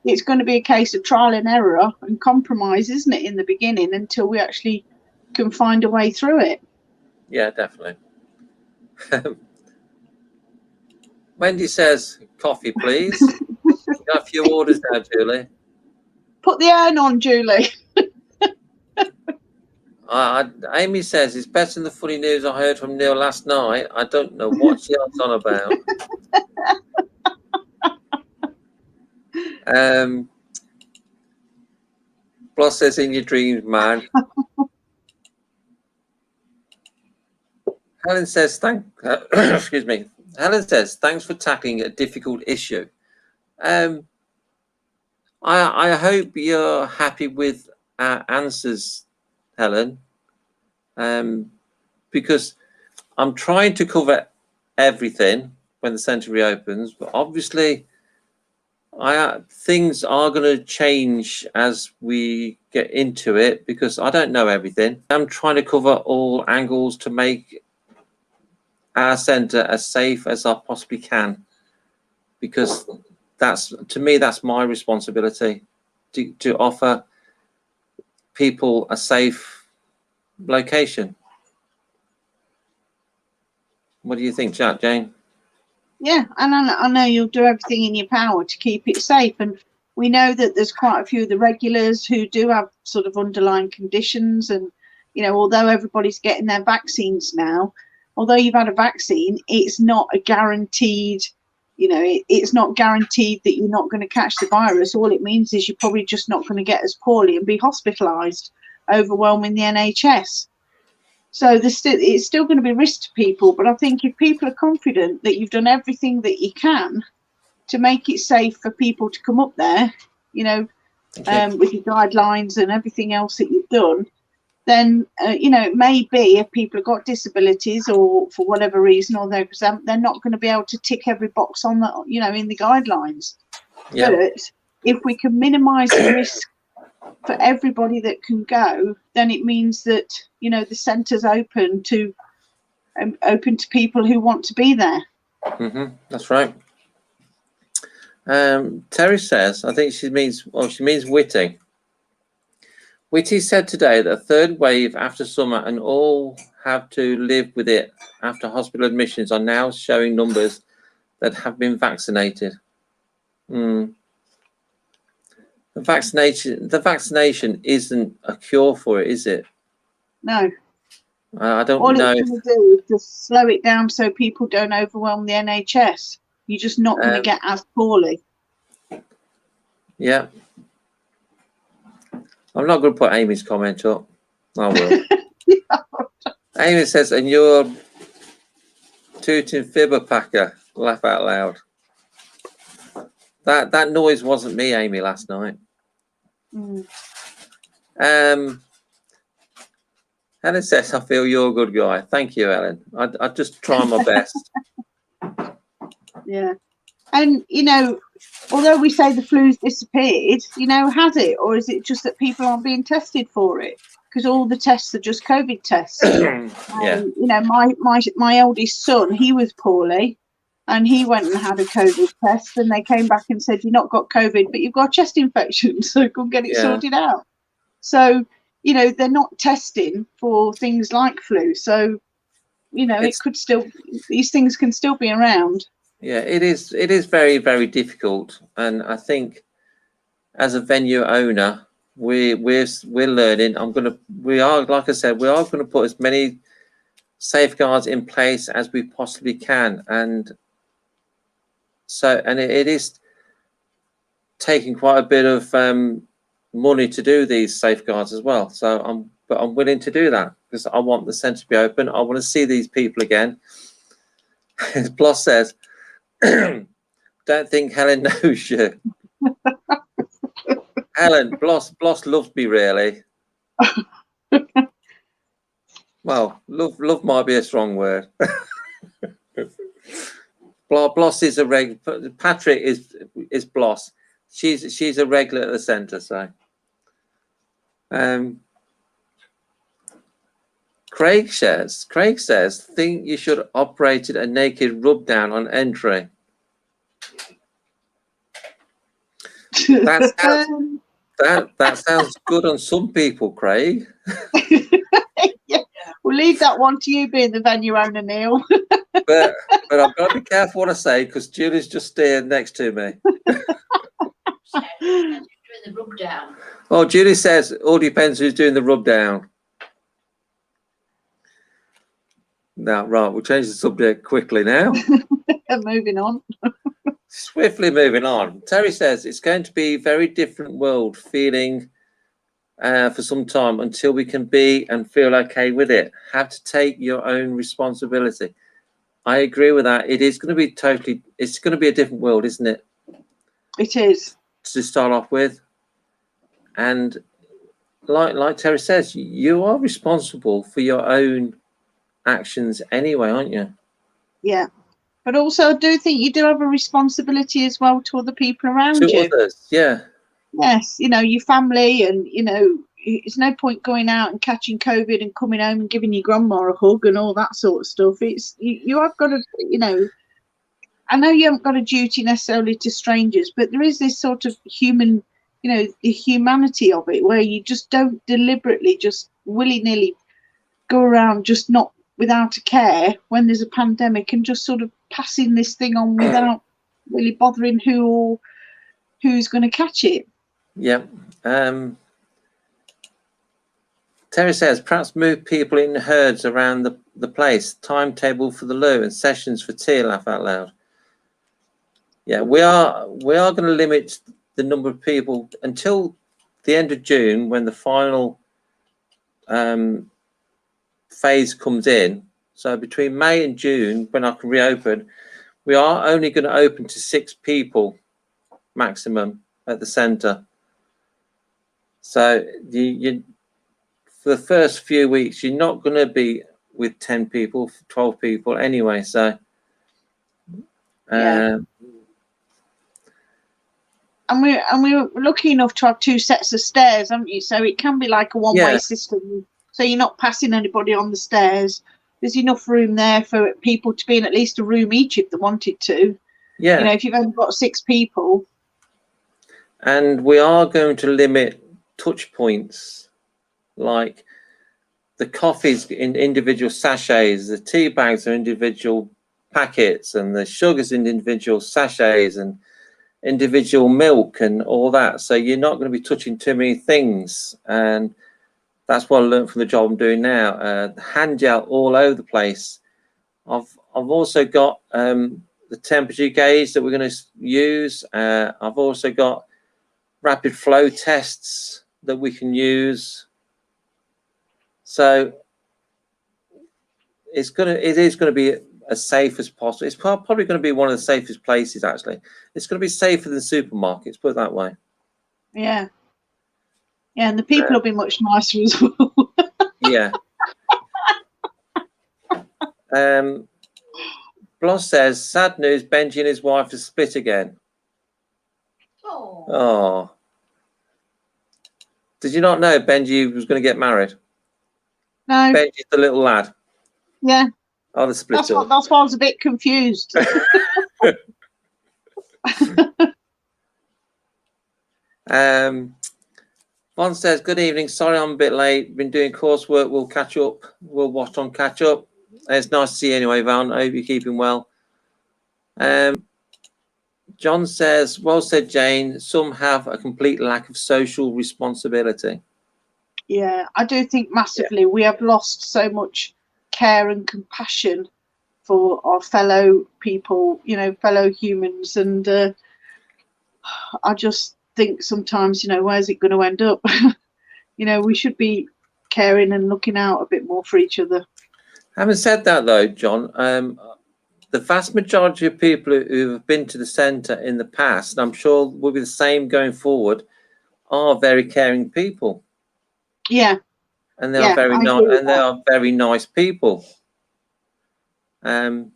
It's going to be a case of trial and error and compromise, isn't it, in the beginning, until we actually can find a way through it. Yeah, definitely. Wendy says, coffee, please. Got a few orders now, Julie. Put the urn on, Julie. Amy says, it's better than the funny news I heard from Neil last night. I don't know what she's on about. Bloss says, in your dreams, man. Helen says, excuse me. Helen says, thanks for tackling a difficult issue. I hope you're happy with our answers, Helen, because I'm trying to cover everything when the centre reopens, but obviously things are going to change as we get into it, because I don't know everything. I'm trying to cover all angles to make our centre as safe as I possibly can, because to me that's my responsibility to offer people a safe location. What do you think, Jane? Yeah, and I know you'll do everything in your power to keep it safe. And we know that there's quite a few of the regulars who do have sort of underlying conditions. And, you know, although everybody's getting their vaccines now, although you've had a vaccine, it's not a guaranteed, you know, it's not guaranteed that you're not going to catch the virus. All it means is you're probably just not going to get as poorly and be hospitalised, overwhelming the NHS. So it's still going to be a risk to people, but I think if people are confident that you've done everything that you can to make it safe for people to come up there, you know, with your guidelines and everything else that you've done, then, you know, it may be if people have got disabilities or for whatever reason, or they're not going to be able to tick every box on the, you know, in the guidelines. Yeah. But if we can minimise the risk for everybody that can go, then it means that, you know, the centre's open to people who want to be there. That's right. Terry says, I think she means Whitty. Whitty said today that a third wave after summer and all have to live with it after hospital admissions are now showing numbers that have been vaccinated. The vaccination isn't a cure for it, is it? No. I don't know. All it's going to do is just slow it down so people don't overwhelm the NHS. You're just not going to get as poorly. Yeah. I'm not going to put Amy's comment up. I will. Amy says, and you're tooting fibber packer. Laugh out loud. That noise wasn't me, Amy, last night. Helen says, I feel you're a good guy. Thank you, Ellen. I just try my best. Yeah. And, you know, although we say the flu's disappeared, you know, has it? Or is it just that people aren't being tested for it? Because all the tests are just COVID tests. Yeah. You know, my eldest son, he was poorly, and he went and had a COVID test, and they came back and said, you've not got COVID, but you've got a chest infection, so go and get it sorted out. So, you know, they're not testing for things like flu. So, you know, it could still, these things can still be around. Yeah, it is very, very difficult. And I think as a venue owner, we're learning. We are, like I said, we are gonna put as many safeguards in place as we possibly can. And so, and it is taking quite a bit of money to do these safeguards as well. So I'm willing to do that because I want the centre to be open. I want to see these people again. As Bloss says, don't think Helen knows you. Helen, Bloss loves me really. Well, love might be a strong word. Bloss is a regular. Patrick is Bloss. She's a regular at the centre. So, Craig says, think you should have operated a naked rub down on entry. That sounds good on some people, Craig. Yeah. We'll leave that one to you, being the venue owner, Neil. but I've got to be careful what I say because Julie's just here next to me. Doing the rub down. Oh, Julie says all depends who's doing the rub down. Now, right, we'll change the subject quickly now. Moving on. Swiftly moving on. Terry says it's going to be a very different world feeling for some time until we can be and feel okay with it. Have to take your own responsibility. I agree with that. It is going to be it's going to be a different world, isn't it? It is. To start off with. And like Terry says, you are responsible for your own actions anyway, aren't you? Yeah. But also, I do think you do have a responsibility as well to other people around you. To others, yeah. Yes, you know, your family, and, you know, it's no point going out and catching COVID and coming home and giving your grandma a hug and all that sort of stuff. It's you have got to, you know, I know you haven't got a duty necessarily to strangers, but there is this sort of human, you know, the humanity of it, where you just don't deliberately, just willy-nilly go around just not without a care when there's a pandemic and just sort of passing this thing on without really bothering who's going to catch it. Yeah. Terry says perhaps move people in herds around the place. Timetable for the loo and sessions for tea. Laugh out loud. Yeah, we are going to limit the number of people until the end of June, when the final phase comes in. So between May and June, when I can reopen, we are only going to open to 6 people maximum at the centre. So you for the first few weeks, you're not going to be with 10 people, 12 people anyway. So Yeah. And we're lucky enough to have 2 sets of stairs, haven't you? So it can be like a one-way system. So you're not passing anybody on the stairs. There's enough room there for people to be in at least a room each if they wanted to. Yeah. You know, if you've only got 6 people. And we are going to limit touch points, like the coffees in individual sachets, the tea bags are individual packets, and the sugars in individual sachets, and individual milk and all that. So you're not going to be touching too many things. And that's what I learned from the job I'm doing now. Hand gel all over the place. I've also got the temperature gauge that we're going to use. I've also got rapid flow tests that we can use. So it is going to be as safe as possible. It's probably going to be one of the safest places, actually. It's going to be safer than supermarkets, put it that way. Yeah. Yeah, and the people will be much nicer as well. Yeah. Bloss says, sad news, Benji and his wife are split again. Oh. Did you not know Benji was going to get married? No. Benji's the little lad. Yeah. Oh, the split up. That's why I was a bit confused. Von says, good evening. Sorry I'm a bit late. Been doing coursework. We'll catch up. We'll watch on catch up. It's nice to see you anyway, Van. I hope you're keeping well. John says, well said, Jane. Some have a complete lack of social responsibility. Yeah, I do think massively. Yeah. We have lost so much care and compassion for our fellow people, you know, fellow humans. And I just think sometimes, you know, where's it going to end up? You know, we should be caring and looking out a bit more for each other. Having said that, though, John, the vast majority of people who have been to the centre in the past, and I'm sure will be the same going forward, are very caring people. Yeah. And they are very nice, and they are very nice people. Terry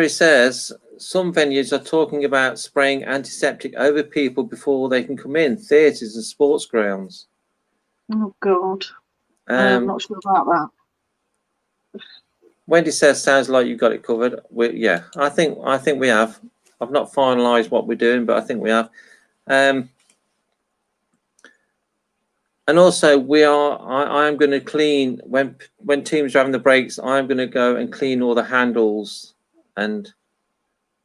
says some venues are talking about spraying antiseptic over people before they can come in, theatres and sports grounds. Oh God, I'm not sure about that. Wendy says sounds like you got it covered. Yeah, I think we have. I've not finalised what we're doing, but I think we have. And also, I am going to clean when teams are having the breaks. I'm going to go and clean all the handles and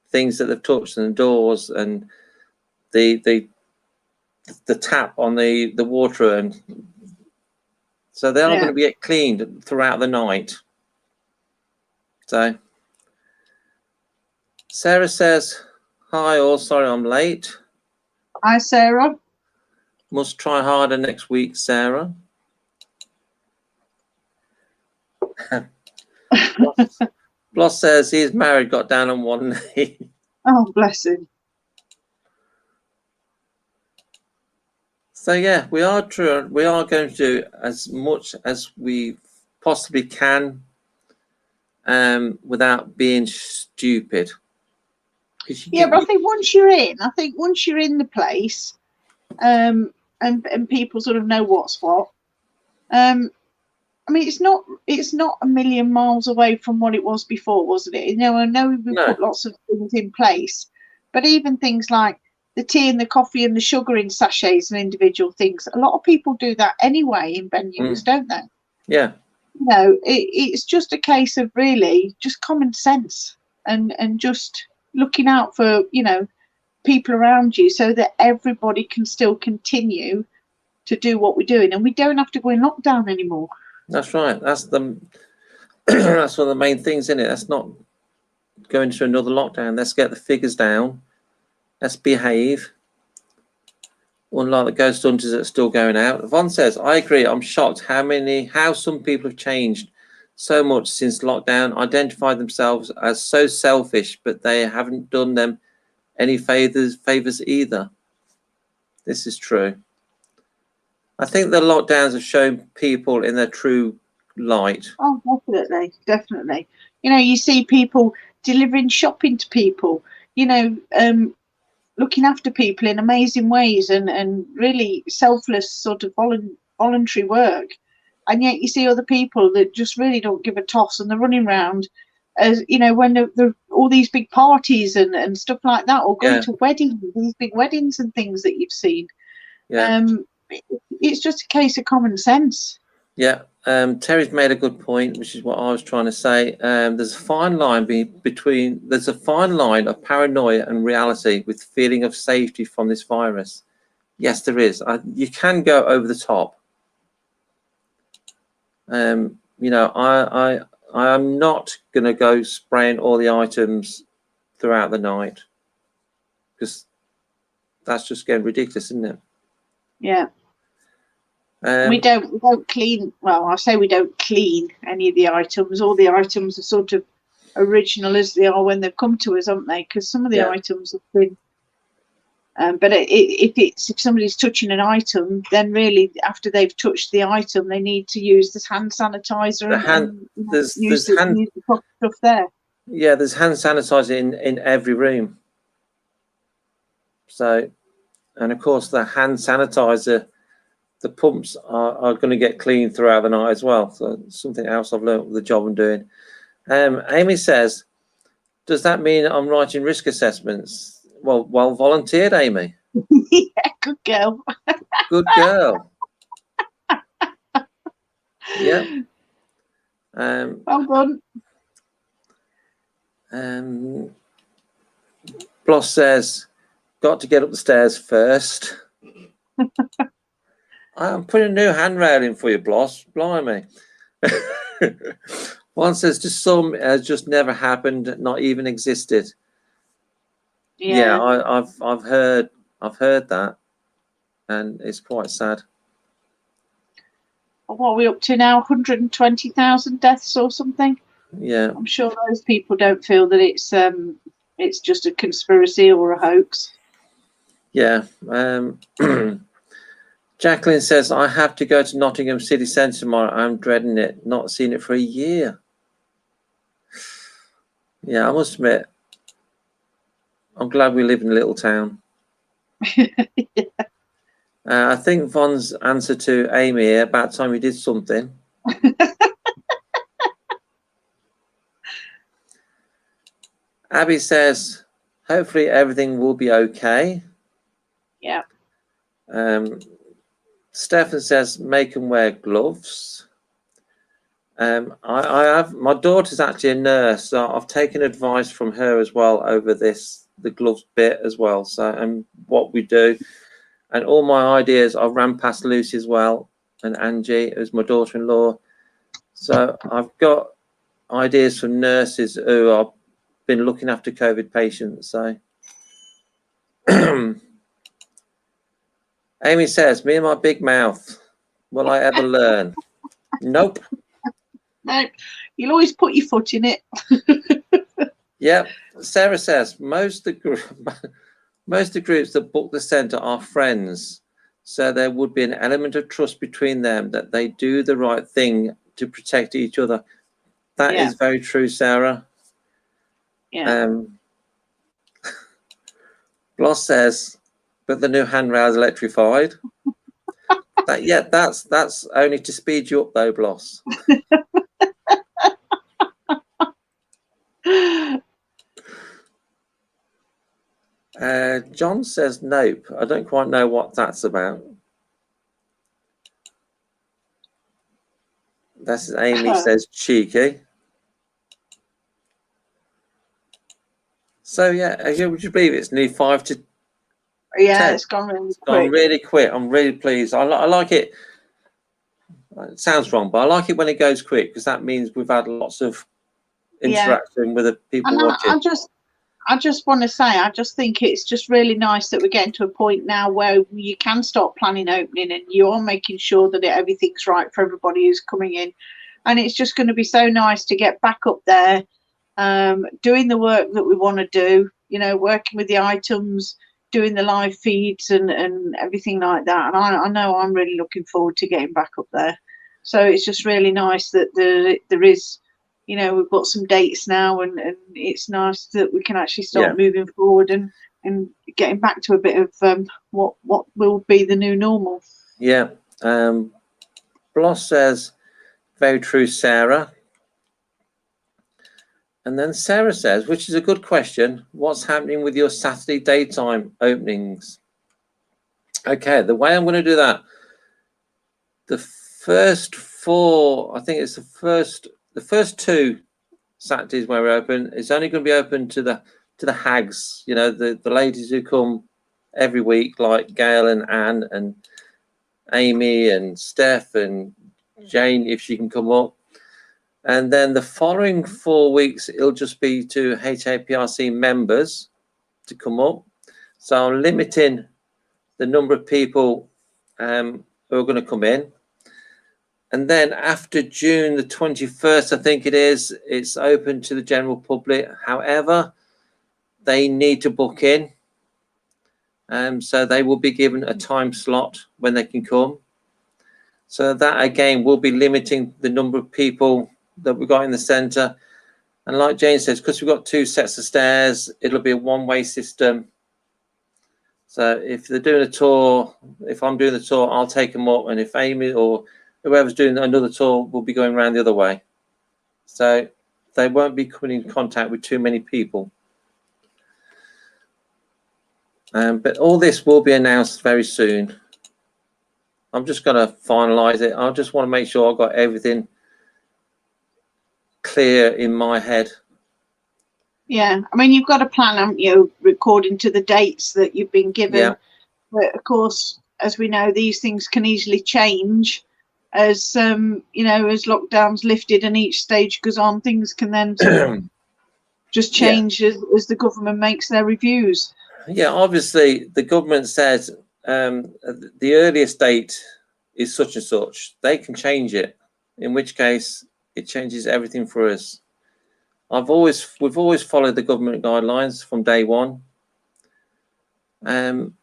things that they've touched, and the doors and the tap on the water, and so they are going to be cleaned throughout the night. So, Sarah says, "Hi all, sorry I'm late." Hi, Sarah. Must try harder next week, Sarah. Bloss says he's married, got down on one knee. Oh, bless him. So yeah, we are true. We are going to do as much as we possibly can, without being stupid. Yeah, but I think once you're in the place, and people sort of know what's what. I mean, it's not a million miles away from what it was before, wasn't it? You know, I know we put lots of things in place, but even things like the tea and the coffee and the sugar in sachets and individual things, a lot of people do that anyway in venues, don't they? Yeah. You know, it's just a case of really just common sense and just looking out for, you know, people around you so that everybody can still continue to do what we're doing and we don't have to go in lockdown anymore. That's right. That's that's one of the main things, isn't it? That's not going to another lockdown. Let's get the figures down. Let's behave. Unlike the ghost hunters that are still going out. Yvonne says, I agree. I'm shocked how some people have changed so much since lockdown, identify themselves as so selfish, but they haven't done them any favors either. This is true. I think the lockdowns have shown people in their true light. Oh, definitely. You know, you see people delivering shopping to people, you know, looking after people in amazing ways and really selfless sort of voluntary work. And yet you see other people that just really don't give a toss and they're running around, as you know, when they're all these big parties and stuff like that, or going to weddings, these big weddings and things that you've seen. Yeah. It's just a case of common sense. Yeah. Terry's made a good point, which is what I was trying to say. There's a fine line there's a fine line of paranoia and reality with feeling of safety from this virus. Yes, there is. You can go over the top. You know, I am not going to go spraying all the items throughout the night because that's just getting ridiculous, isn't it? Yeah. We don't clean. Well, I say we don't clean any of the items. All the items are sort of original as they are when they've come to us, aren't they? Because some of the items have been But if somebody's touching an item, then really after they've touched the item, they need to use this hand sanitizer and use the proper stuff there. Yeah, there's hand sanitizer in every room. So, and of course the hand sanitizer, the pumps are going to get cleaned throughout the night as well. So something else I've learned with the job I'm doing. Amy says, does that mean I'm writing risk assessments? Well volunteered, Amy. Yeah, good girl. Good girl. Yeah. Well done. Bloss says, got to get up the stairs first. I'm putting a new handrail in for you, Bloss. Blimey. One says, just some has just never happened, not even existed. Yeah, I've heard that, and it's quite sad. What are we up to now? 120,000 deaths or something? Yeah, I'm sure those people don't feel that it's just a conspiracy or a hoax. Yeah. Jacqueline says, I have to go to Nottingham City Centre tomorrow. I'm dreading it. Not seen it for a year. Yeah, I must admit, I'm glad we live in a little town. Yeah. I think Von's answer to Amy here, about time we did something. Abby says, hopefully everything will be okay. Yeah. Stefan says, make them wear gloves. I have, my daughter's actually a nurse, so I've taken advice from her as well over the gloves bit as well. So, and what we do, and all my ideas I ran past Lucy as well, and Angie, who's my daughter-in-law. So I've got ideas from nurses who have been looking after COVID patients. So Amy says, me and my big mouth, will I ever learn? Nope. No, you'll always put your foot in it. Yep. Sarah says, most of the groups that book the centre are friends, so there would be an element of trust between them that they do the right thing to protect each other. That is very true, Sarah. Yeah. Bloss says, but the new handrail is electrified. That's only to speed you up though, Bloss. John says nope. I don't quite know what that's about. That's Amy says cheeky. So yeah, would you believe it's nearly 5 to 10? It's gone really quick. Gone really quick. I'm really pleased. I like it. It sounds wrong, but I like it when it goes quick because that means we've had lots of interaction with the people watching. I just want to say, I just think it's just really nice that we're getting to a point now where you can start planning opening and you are making sure that everything's right for everybody who's coming in. And it's just going to be so nice to get back up there, doing the work that we want to do, you know, working with the items, doing the live feeds and everything like that. And I know I'm really looking forward to getting back up there. So it's just really nice that there is, you know, we've got some dates now, and it's nice that we can actually start moving forward and getting back to a bit of what will be the new normal. Yeah. Bloss says, very true, Sarah. And then Sarah says, which is a good question, what's happening with your Saturday daytime openings? Okay, the way I'm going to do that, the first 4, I think it's the first 2 Saturdays where we're open, it's only going to be open to the hags, you know, the ladies who come every week, like Gail and Anne and Amy and Steph and Jane, if she can come up. And then the following 4 weeks, it'll just be to HAPRC members to come up. So I'm limiting the number of people who are going to come in. And then after June the 21st, I think it is, it's open to the general public. However, they need to book in. So they will be given a time slot when they can come. So that again will be limiting the number of people that we've got in the centre. And like Jane says, because we've got 2 sets of stairs, it'll be a one-way system. So if they're doing a tour, if I'm doing the tour, I'll take them up, and if Amy or whoever's doing another tour will be going around the other way. So they won't be coming in contact with too many people. But all this will be announced very soon. I'm just going to finalise it. I just want to make sure I've got everything clear in my head. Yeah, I mean, you've got a plan, haven't you, according to the dates that you've been given. Yeah. But of course, as we know, these things can easily change as you know, as lockdown's lifted and each stage goes on. Things can then sort of just change as the government makes their reviews. Yeah, obviously the government says the earliest date is such and such. They can change it, in which case it changes everything for us. We've always followed the government guidelines from day one. And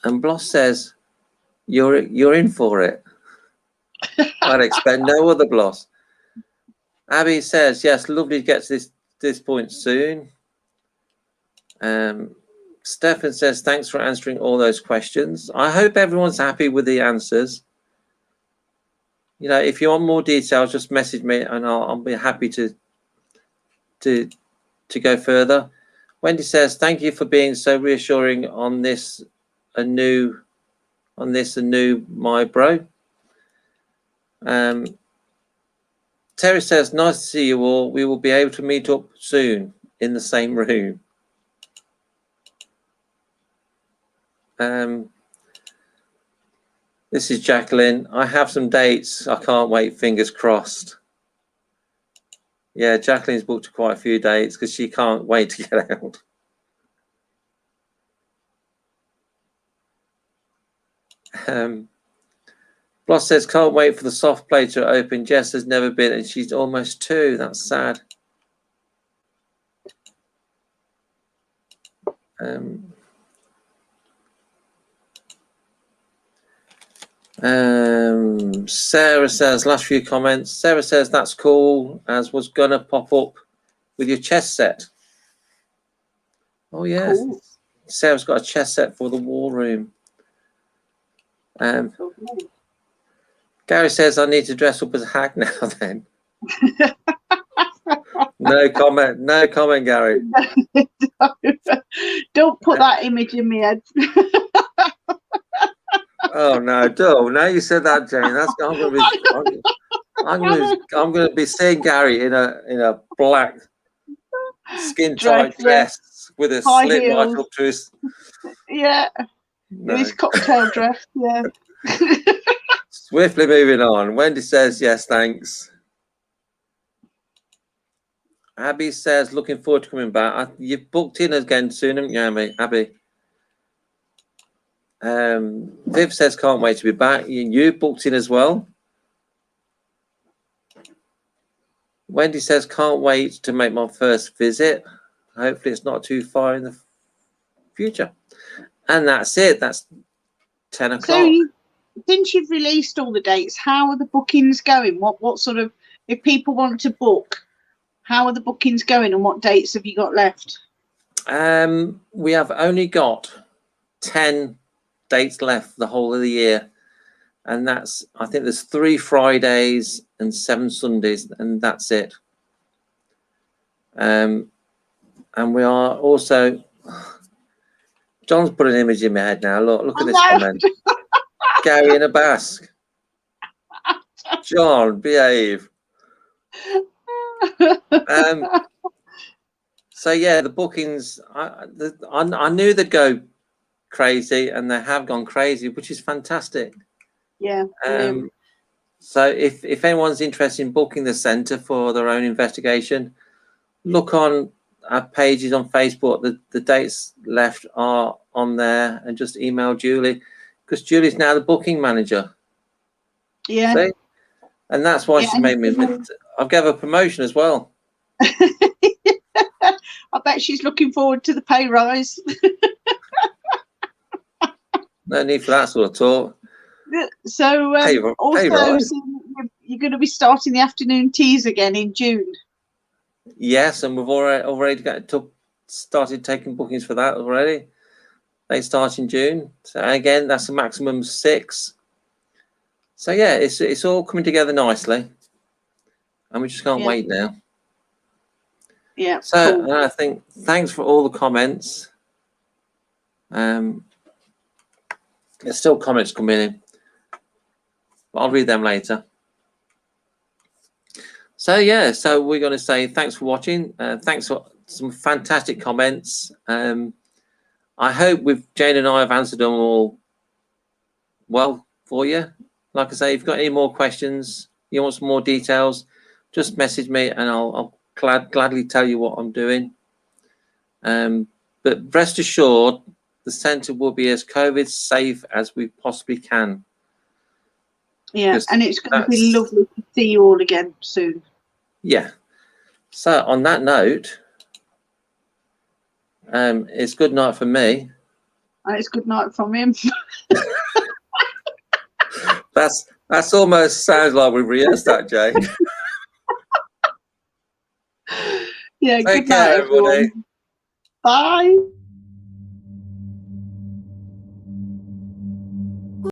Bloss says you're in for it. I'd expect no other Bloss. Abby says yes, lovely to get to this point soon. Stefan says thanks for answering all those questions. I hope everyone's happy with the answers. You know, if you want more details, just message me and I'll be happy to go further. Wendy says thank you for being so reassuring on this anew, my bro. Terry says nice to see you all. We will be able to meet up soon in the same room. This is Jacqueline. I have some dates. I can't wait. Fingers crossed. Yeah, Jacqueline's booked quite a few dates because she can't wait to get out. Bloss says, can't wait for the soft play to open. Jess has never been and she's almost 2. That's sad. Sarah says, last few comments. Sarah says, that's cool, as was gonna pop up with your chess set. Oh, yes. Cool. Sarah's got a chess set for the war room. Gary says, I need to dress up as a hag now then. No comment, Gary. Don't put that image in my head. Oh no, don't. Now you said that, Jane. That's I'm gonna be seeing Gary in a black skin tight dress with a high slip heels. right up to his. Yeah. No. His cocktail dress. Yeah. Swiftly moving on. Wendy says yes, thanks. Abby says looking forward to coming back. You've booked in again soon, haven't you, Abby? Viv says can't wait to be back. You booked in as well. Wendy says can't wait to make my first visit. Hopefully it's not too far in the future. And that's it. That's 10 o'clock. So since you've released all the dates, how are the bookings going? What sort of, if people want to book, how are the bookings going and what dates have you got left? We have only got 10 dates left the whole of the year, and that's, I think there's 3 Fridays and 7 Sundays, and that's it. And we are also, John's put an image in my head now. Look at this comment. Gary in a basque. John, behave. So yeah, the bookings, I knew they'd go crazy, and they have gone crazy, which is fantastic. Yeah. So if anyone's interested in booking the centre for their own investigation, look on our pages on Facebook. The dates left are on there, and just email Julie, because Julie's now the booking manager. Yeah. See? And that's why she's made me. I've gave her a promotion as well. I bet she's looking forward to the pay rise. No need for that sort of talk. So Hey, also, right. so you're going to be starting the afternoon teas again in June. Yes, and we've already started taking bookings for that already. They start in June. So again, that's a maximum of 6. So yeah, it's all coming together nicely, and we just can't wait now. Yeah. So Cool. I think thanks for all the comments. There's still comments coming in, but I'll read them later. So yeah, so we're going to say thanks for watching. Thanks for some fantastic comments. I hope Jane and I have answered them all well for you. Like I say, if you've got any more questions, you want some more details, just message me and I'll gladly tell you what I'm doing. But rest assured, the centre will be as COVID safe as we possibly can. Yeah, and it's going to be lovely to see you all again soon. Yeah. So on that note, it's good night for me. And it's good night from him. That's almost sounds like we've rehearsed that, Jane. Yeah, Take good night, care, everybody. everyone. Bye.